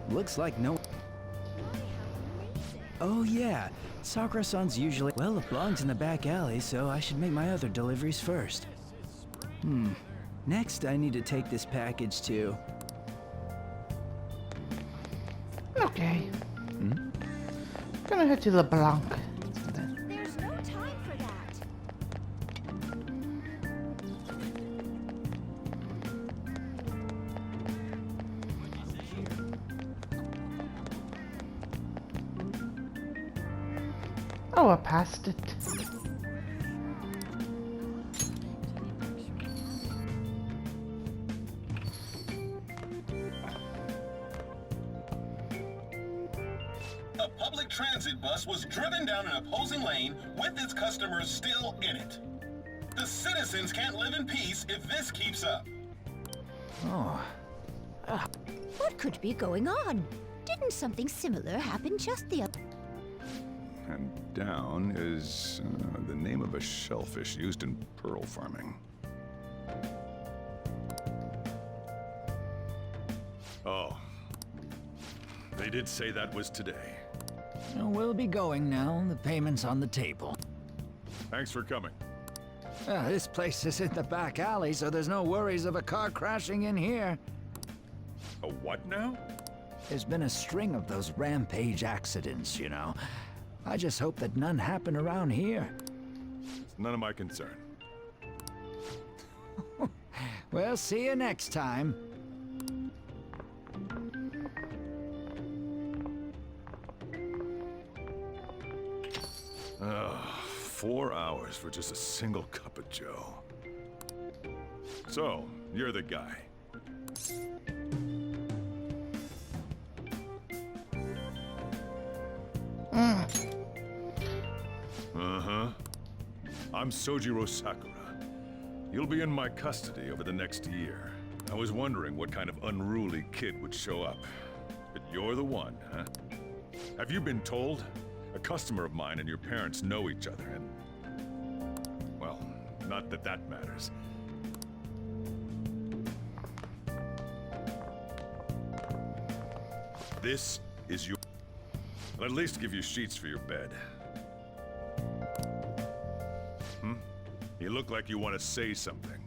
Looks like no... Oh yeah, Sakura-san's usually... Well, it belongs in the back alley, so I should make my other deliveries first. Next, I need to take this package to... Okay. Gonna head to LeBlanc. There's no time for that. Oh, I passed it. A public transit bus was driven down an opposing lane with its customers still in it. The citizens can't live in peace if this keeps up. Oh, What could be going on? Didn't something similar happen just the other... And down is the name of a shellfish used in pearl farming. Oh. They did say that was today. We'll be going now. The payment's on the table. Thanks for coming. This place is in the back alley, so there's no worries of a car crashing in here. A what now? There's been a string of those rampage accidents, you know. I just hope that none happen around here. It's none of my concern. We'll see you next time. Ugh, 4 hours for just a single cup of joe. So, you're the guy. Uh-huh. I'm Sojiro Sakura. You'll be in my custody over the next year. I was wondering what kind of unruly kid would show up. But you're the one, huh? Have you been told? A customer of mine and your parents know each other, and... well, not that that matters. This is your... I'll at least give you sheets for your bed. You look like you want to say something.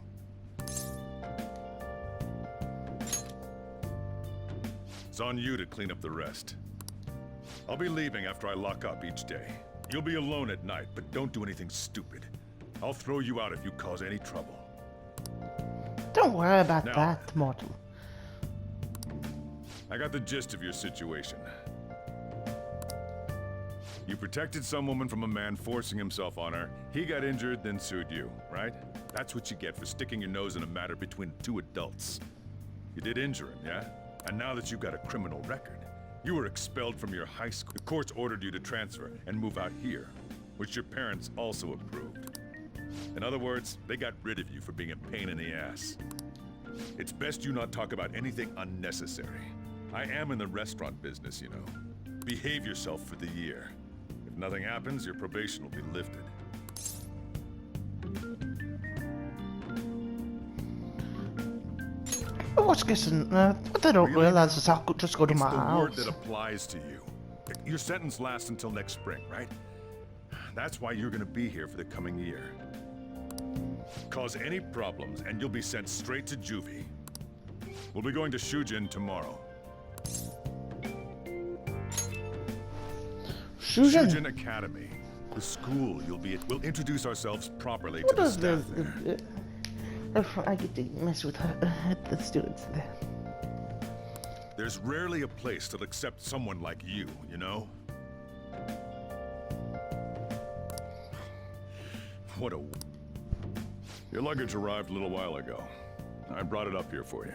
It's on you to clean up the rest. I'll be leaving after I lock up each day. You'll be alone at night, but don't do anything stupid. I'll throw you out if you cause any trouble. Don't worry about Now- that, mortal. I got the gist of your situation. You protected some woman from a man forcing himself on her. He got injured, then sued you, right? That's what you get for sticking your nose in a matter between two adults. You did injure him, yeah? And now that you've got a criminal record, you were expelled from your high school. The courts ordered you to transfer and move out here, which your parents also approved. In other words, they got rid of you for being a pain in the ass. It's best you not talk about anything unnecessary. I am in the restaurant business, you know. Behave yourself for the year. If nothing happens, your probation will be lifted. I was guessing, what I don't realize is I could just go to my It's the word house. that applies to you. Your sentence lasts until next spring, right? That's why you're gonna be here for the coming year. Cause any problems, and you'll be sent straight to juvie. We'll be going to Shujin tomorrow. Shujin. Shujin Academy. The school you'll be at. We'll introduce ourselves properly to What the does staff the, there. I get to mess with her, the students there. There's rarely a place that'll accept someone like you, you know? What a... Your luggage arrived a little while ago. I brought it up here for you.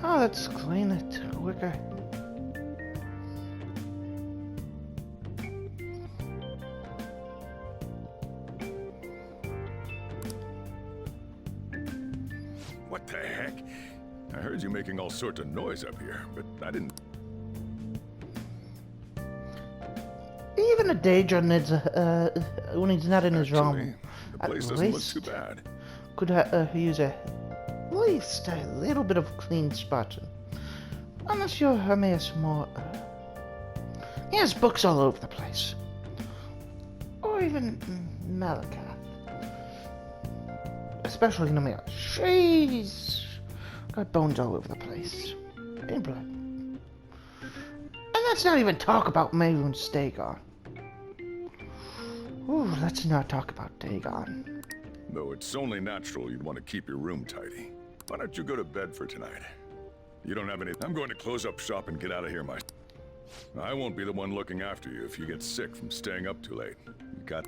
Oh, let's clean it quicker. What the heck? I heard you making all sorts of noise up here, but I didn't... Even a Daedra needs when he's not in his Actually, realm. the place doesn't look too bad. Could use at least a little bit of clean spotting. Unless you're Hermes more. He has books all over the place. Or even Malachi. Especially in the mirror. Jeez! Got bones all over the place. And blood. And let's not even talk about Maroon's Dagon. Ooh, let's not talk about Dagon. Though it's only natural you'd want to keep your room tidy. Why don't you go to bed for tonight? You don't have any... I'm going to close up shop and get out of here myself. I won't be the one looking after you if you get sick from staying up too late. You got...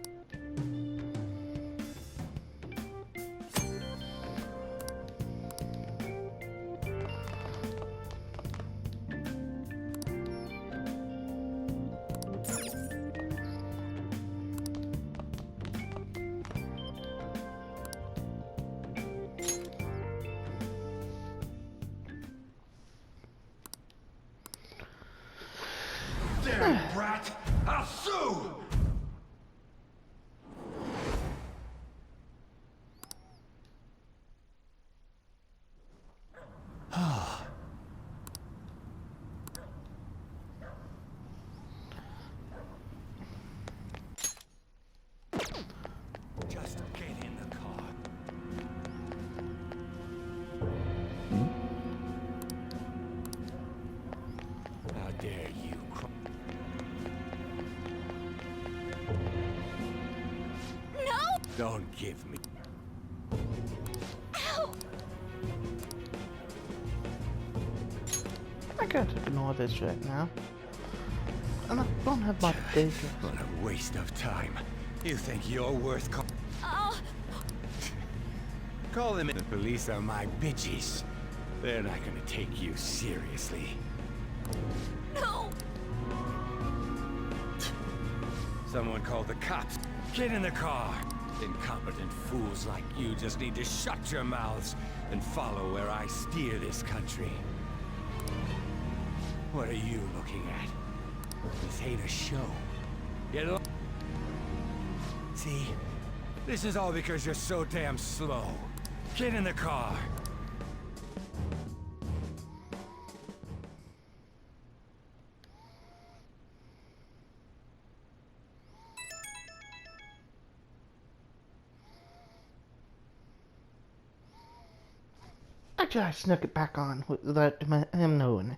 Brat! I'll sue! Just get in the car. How dare you? No! Don't give me. Ow! I can't ignore this right now. And I don't have my Daedra. What a waste of time. You think you're worth Oh, Call them in. The police are my bitches. They're not gonna take you seriously. no! Someone called the cops. Get in the car. Incompetent fools like you just need to shut your mouths and follow where I steer this country. What are you looking at? This ain't a show. Get along. See? This is all because you're so damn slow. Get in the car. Actually, I snuck it back on without him knowing.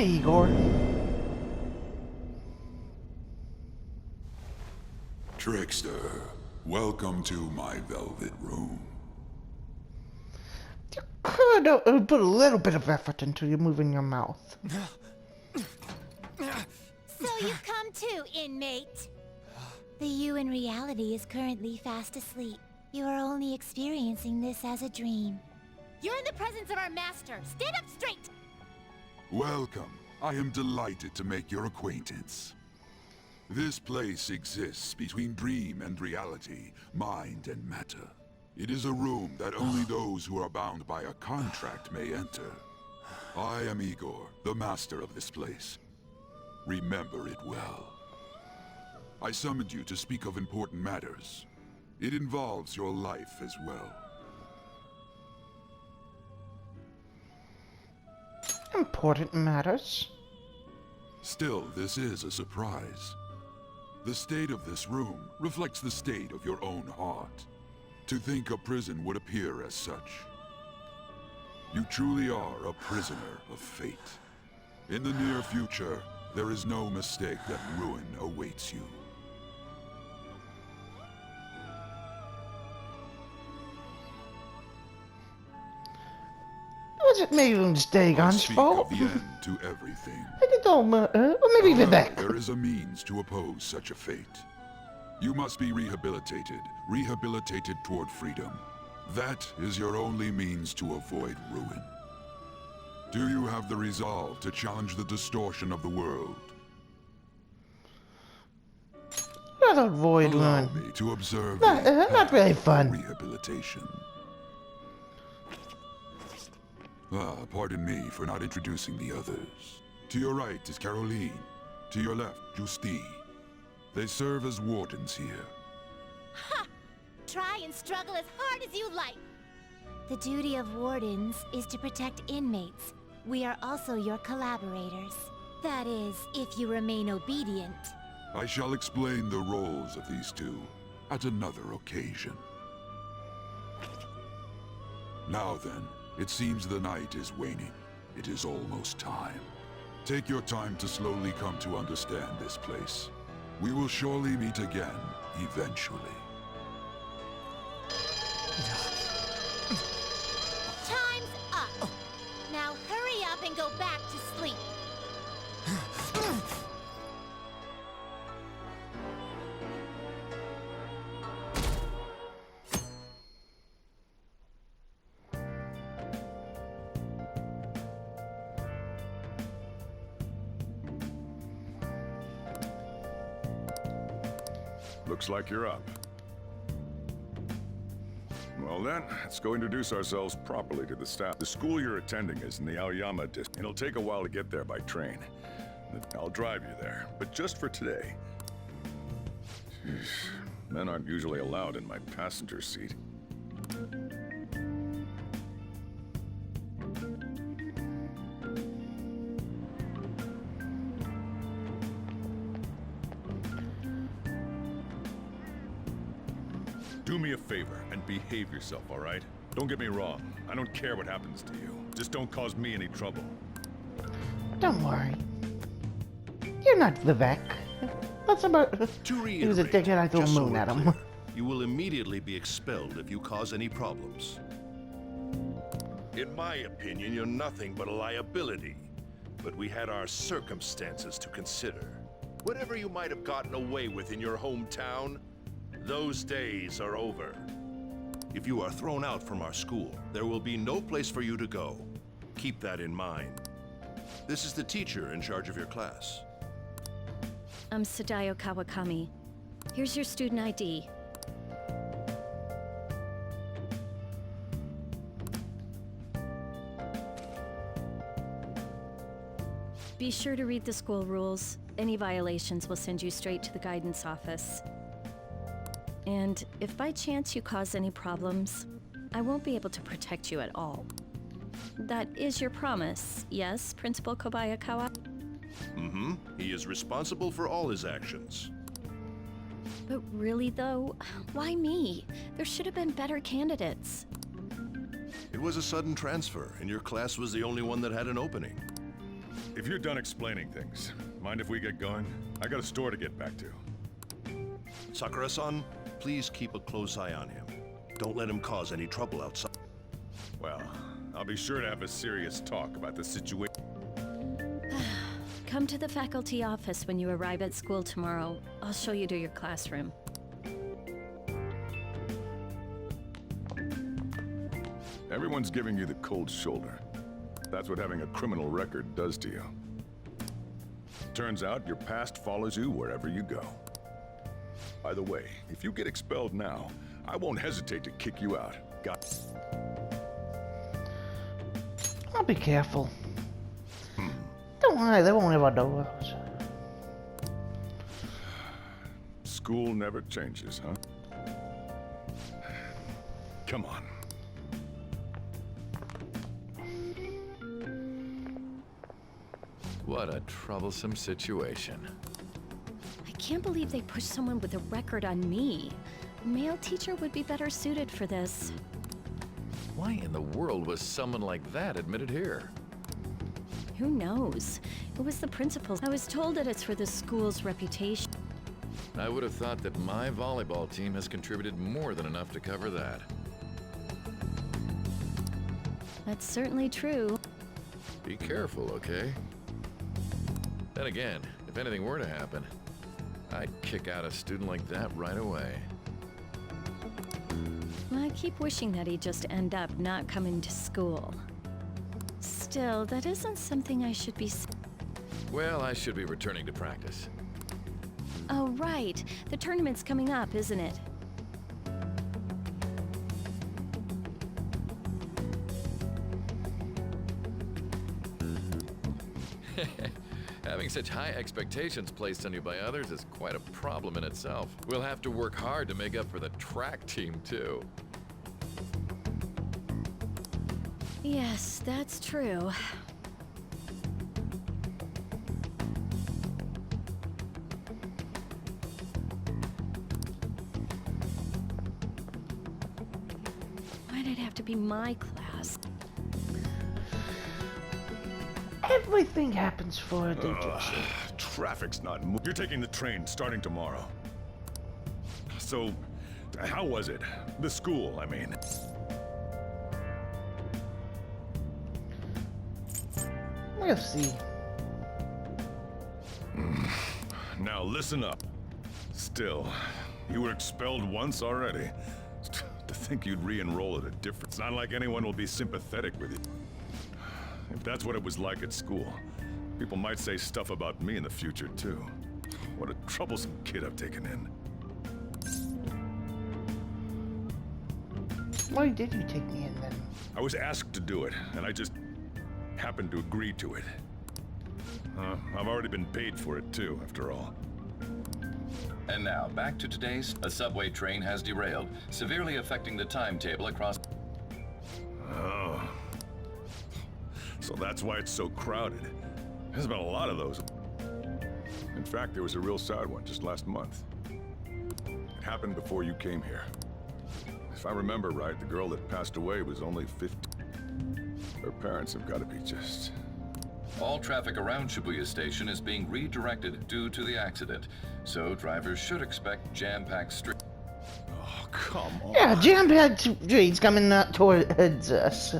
Hey, Igor. Trickster, welcome to my velvet room. You could Oh, no, put a little bit of effort into you moving your mouth. So you've come too, inmate. The you in reality is currently fast asleep. You are only experiencing this as a dream. You're in the presence of our master. Stand up straight! Welcome. I am delighted to make your acquaintance. This place exists between dream and reality, mind and matter. It is a room that only those who are bound by a contract may enter. I am Igor, the master of this place. Remember it well. I summoned you to speak of important matters. It involves your life as well. Important matters. Still, this is a surprise. The state of this room reflects the state of your own heart. To think a prison would appear as such. You truly are a prisoner of fate. In the near future, there is no mistake that ruin awaits you. Was it maybe I Dagon's speak fault? of the end to everything. I don't know, or maybe However, Vivek. there is a means to oppose such a fate. You must be rehabilitated toward freedom. That is your only means to avoid ruin. Do you have the resolve to challenge the distortion of the world? Rather avoid Allow one. me to observe Not, the not really path of fun. rehabilitation. Pardon me for not introducing the others. To your right is Caroline. To your left, Justine. They serve as wardens here. Ha! Try and struggle as hard as you like. The duty of wardens is to protect inmates. We are also your collaborators. That is, if you remain obedient. I shall explain the roles of these two at another occasion. Now then, it seems the night is waning. It is almost time. Take your time to slowly come to understand this place. We will surely meet again, eventually. Time's up. Now hurry up and go back to sleep. Looks like you're up. Well then, let's go introduce ourselves properly to the staff. The school you're attending is in the Aoyama district. It'll take a while to get there by train. I'll drive you there, but just for today. Jeez, men aren't usually allowed in my passenger seat. Do me a favor and behave yourself, all right? Don't get me wrong. I don't care what happens to you. Just don't cause me any trouble. Don't worry. You're not Vivek. That's about... To He was a reiterate, dickhead, I threw a just so moon we're at him. clear, you will immediately be expelled if you cause any problems. In my opinion, you're nothing but a liability. But we had our circumstances to consider. Whatever you might have gotten away with in your hometown, those days are over. If you are thrown out from our school, there will be no place for you to go. Keep that in mind. This is the teacher in charge of your class. I'm Sadayo Kawakami. Here's your student ID. Be sure to read the school rules. Any violations will send you straight to the guidance office. And if by chance you cause any problems, I won't be able to protect you at all. That is your promise, yes, Principal Kobayakawa? Mm-hmm. He is responsible for all his actions. But really though, why me? There should have been better candidates. It was a sudden transfer, and your class was the only one that had an opening. If you're done explaining things, mind if we get going? I got a store to get back to. Sakura-san, please keep a close eye on him. Don't let him cause any trouble outside. Well, I'll be sure to have a serious talk about the situation. Come to the faculty office when you arrive at school tomorrow. I'll show you to your classroom. Everyone's giving you the cold shoulder. That's what having a criminal record does to you. Turns out your past follows you wherever you go. By the way, if you get expelled now, I won't hesitate to kick you out. I'll be careful. Don't worry, they won't ever know us. School never changes, huh? Come on. What a troublesome situation. I can't believe they pushed someone with a record on me. A male teacher would be better suited for this. Why in the world was someone like that admitted here? Who knows? It was the principal. I was told that it's for the school's reputation. I would have thought that my volleyball team has contributed more than enough to cover that. That's certainly true. Be careful, okay? Then again, if anything were to happen, I'd kick out a student like that right away. I keep wishing that he'd just end up not coming to school. Still, that isn't something I should be... Well, I should be returning to practice. Oh, right. The tournament's coming up, isn't it? Having such high expectations placed on you by others is quite a problem in itself. We'll have to work hard to make up for the track team, too. Yes, that's true. Why'd it have to be my class? Everything happens for a Daedra. Traffic's not moving. You're taking the train starting tomorrow. So, how was it? The school, I mean. We'll see. Now listen up. Still, you were expelled once already. To think you'd re-enroll at a different... It's not like anyone will be sympathetic with you. If that's what it was like at school, people might say stuff about me in the future, too. What a troublesome kid I've taken in. Why did you take me in then? I was asked to do it, and I just happened to agree to it. I've already been paid for it, too, after all. And now, back to today's. A subway train has derailed, severely affecting the timetable across... Oh. So that's why it's so crowded. There's been a lot of those. In fact, there was a real sad one just last month. It happened before you came here. If I remember right, the girl that passed away was only 15. Her parents have got to be just... All traffic around Shibuya Station is being redirected due to the accident, so drivers should expect jam-packed streets. Oh, come on. Yeah, jam-packed streets coming towards us.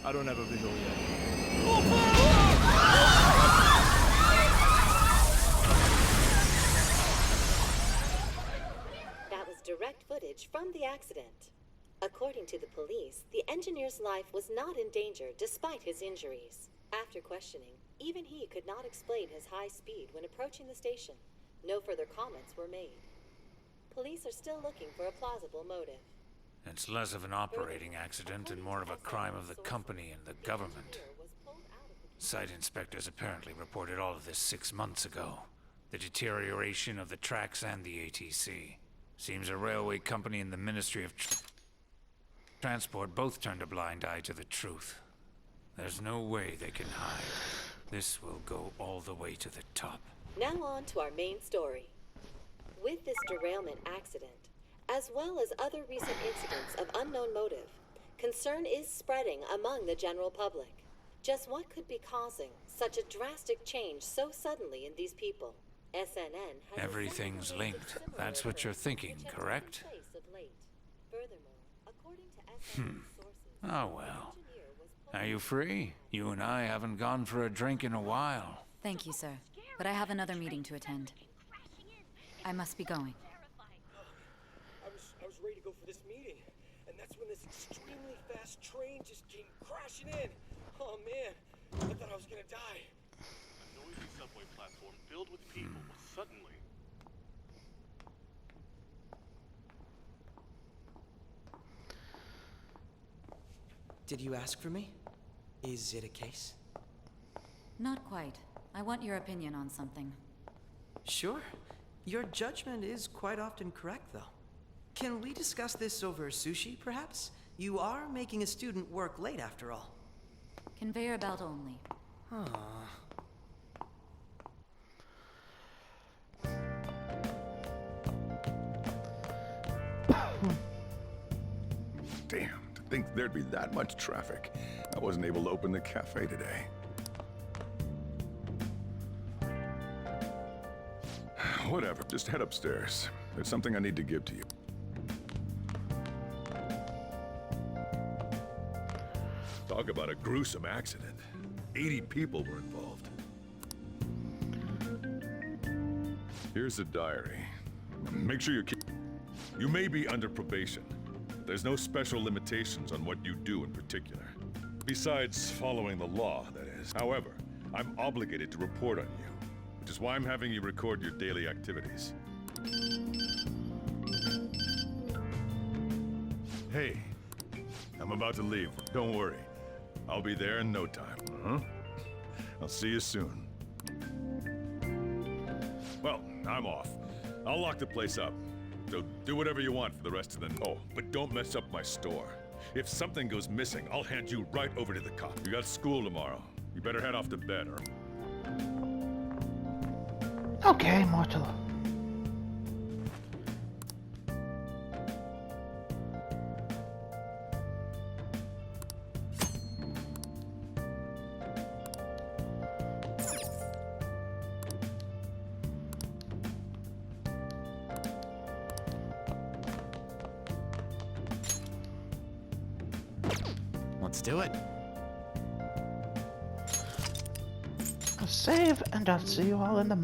I don't have a visual yet. That was direct footage from the accident. According to the police, the engineer's life was not in danger despite his injuries. After questioning, even he could not explain his high speed when approaching the station. No further comments were made. Police are still looking for a plausible motive. It's less of an operating accident and more of a crime of the company and the government. Site inspectors apparently reported all of this 6 months ago. The deterioration of the tracks and the ATC. Seems a railway company and the Ministry of Transport both turned a blind eye to the truth. There's no way they can hide. This will go all the way to the top. Now on to our main story. With this derailment accident, as well as other recent incidents of unknown motive, concern is spreading among the general public. Just what could be causing such a drastic change so suddenly in these people? SNN has Everything's linked. That's what you're thinking, correct? Oh well. Are you free? You and I haven't gone for a drink in a while. Thank you, sir. But I have another meeting to attend. I must be going. I was ready to go for this meeting, and that's when this extremely fast train just came crashing in. Oh man, I thought I was gonna die. A noisy subway platform filled with people was suddenly... Did you ask for me? Is it a case? Not quite. I want your opinion on something. Sure. Your judgment is quite often correct, though. Can we discuss this over sushi, perhaps? You are making a student work late, after all. Conveyor belt only. Damn, to think there'd be that much traffic. I wasn't able to open the cafe today. Whatever, just head upstairs. There's something I need to give to you. Talk about a gruesome accident. 80 people were involved. Here's the diary. Make sure you may be under probation. There's no special limitations on what you do in particular. Besides following the law, that is. However, I'm obligated to report on you, which is why I'm having you record your daily activities. Hey, I'm about to leave. Don't worry. I'll be there in no time. I'll see you soon. Well, I'm off. I'll lock the place up. So do whatever you want for the rest of the night. Oh, but don't mess up my store. If something goes missing, I'll hand you right over to the cops. You got school tomorrow. You better head off to bed, or... Okay, mortal. Let's do it. I'll save, and I'll see you all in the